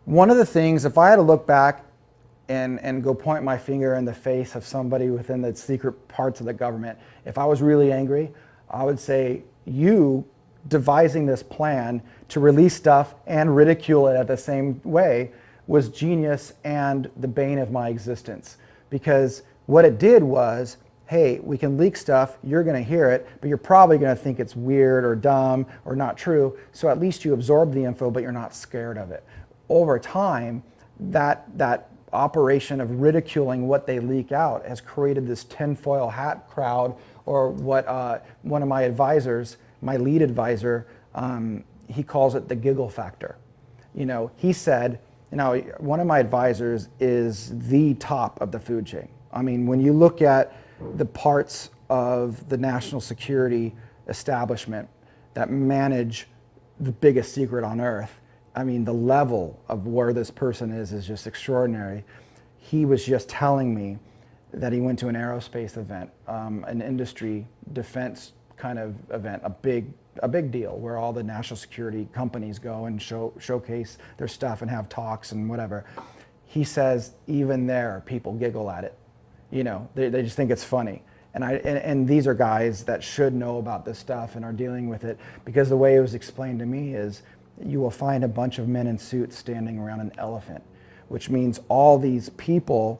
One of the things, if I had to look back and go point my finger in the face of somebody within the secret parts of the government, if I was really angry, I would say, you devising this plan to release stuff and ridicule it at the same way was genius and the bane of my existence. Because what it did was, hey, we can leak stuff, you're going to hear it, but you're probably going to think it's weird or dumb or not true, so at least you absorb the info, but you're not scared of it. Over time, that operation of ridiculing what they leak out has created this tinfoil hat crowd, or what one of my advisors, my lead advisor, he calls it the giggle factor. You know, he said, you know, one of my advisors is the top of the food chain. I mean, when you look at the parts of the national security establishment that manage the biggest secret on earth, I mean, the level of where this person is just extraordinary. He was just telling me that he went to an aerospace event, an industry defense kind of event, a big deal where all the national security companies go and showcase their stuff and have talks and whatever. He says even there people giggle at it. You know, they just think it's funny. And these are guys that should know about this stuff and are dealing with it, because the way it was explained to me is, you will find a bunch of men in suits standing around an elephant, which means all these people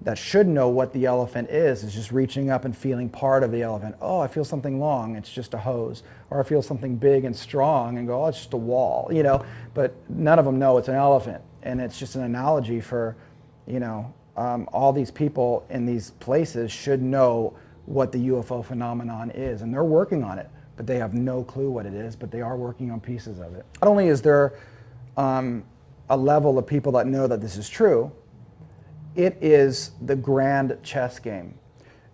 that should know what the elephant is just reaching up and feeling part of the elephant. Oh, I feel something long, it's just a hose. Or I feel something big and strong and go, oh, it's just a wall, you know. But none of them know it's an elephant. And it's just an analogy for, you know, all these people in these places should know what the UFO phenomenon is, and they're working on it, but they have no clue what it is, but they are working on pieces of it. Not only is there a level of people that know that this is true, it is the grand chess game.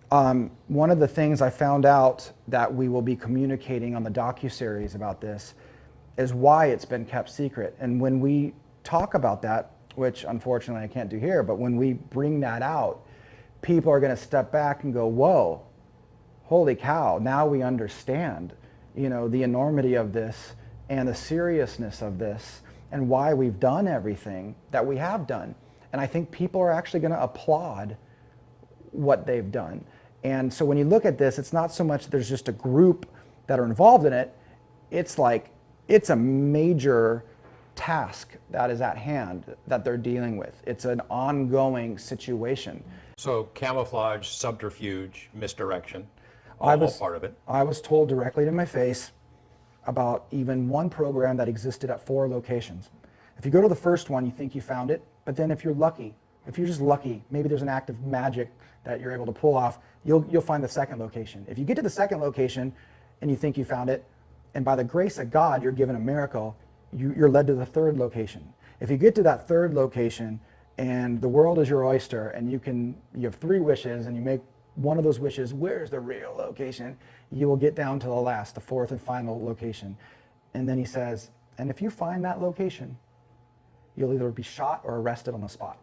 One of the things I found out that we will be communicating on the docuseries about this is why it's been kept secret. And when we talk about that, which unfortunately I can't do here, but when we bring that out, people are going to step back and go, whoa, holy cow, now we understand, you know, the enormity of this and the seriousness of this and why we've done everything that we have done. And I think people are actually going to applaud what they've done. And so when you look at this, it's not so much there's just a group that are involved in it. It's like, it's a major task that is at hand that they're dealing with. It's an ongoing situation. So camouflage, subterfuge, misdirection, all part of it. I was told directly to my face about even one program that existed at 4 locations. If you go to the first one, you think you found it, but then if you're lucky, if you're just lucky, maybe there's an act of magic that you're able to pull off, you'll find the second location. If you get to the second location and you think you found it, and by the grace of God, you're given a miracle, you're led to the third location. If you get to that third location and the world is your oyster, and you have 3 wishes and you make one of those wishes, where's the real location? You will get down to the last, the 4th and final location. And then he says, and if you find that location, you'll either be shot or arrested on the spot.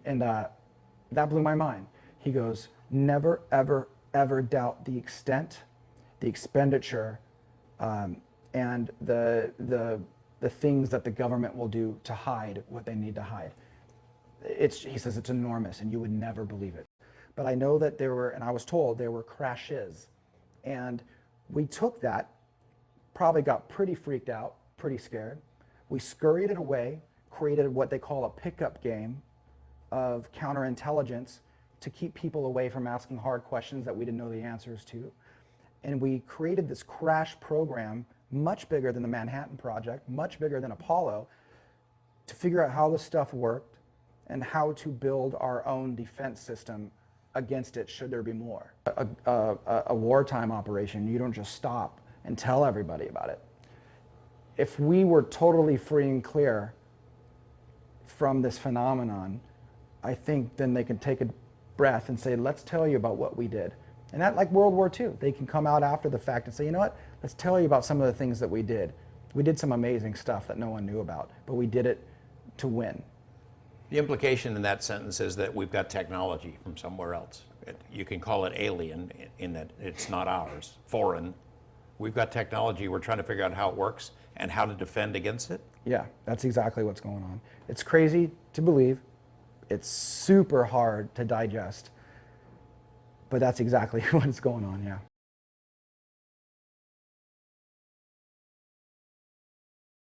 That blew my mind. He goes, never, ever, ever doubt the extent, the expenditure, and the things that the government will do to hide what they need to hide. He says it's enormous and you would never believe it. But I know that there were, and I was told there were crashes. And we took that, probably got pretty freaked out, pretty scared. We scurried it away, created what they call a pickup game of counterintelligence to keep people away from asking hard questions that we didn't know the answers to. And we created this crash program, much bigger than the Manhattan Project, much bigger than Apollo, to figure out how this stuff worked and how to build our own defense system against it should there be more. A wartime operation, you don't just stop and tell everybody about it. If we were totally free and clear from this phenomenon, I think then they can take a breath and say, let's tell you about what we did. And that, like World War II, they can come out after the fact and say, you know what, let's tell you about some of the things that we did. We did some amazing stuff that no one knew about, but we did it to win. The implication in that sentence is that we've got technology from somewhere else. You can call it alien in that it's not ours, foreign. We've got technology, we're trying to figure out how it works, and how to defend against it? Yeah, that's exactly what's going on. It's crazy to believe. It's super hard to digest. But that's exactly what's going on, yeah.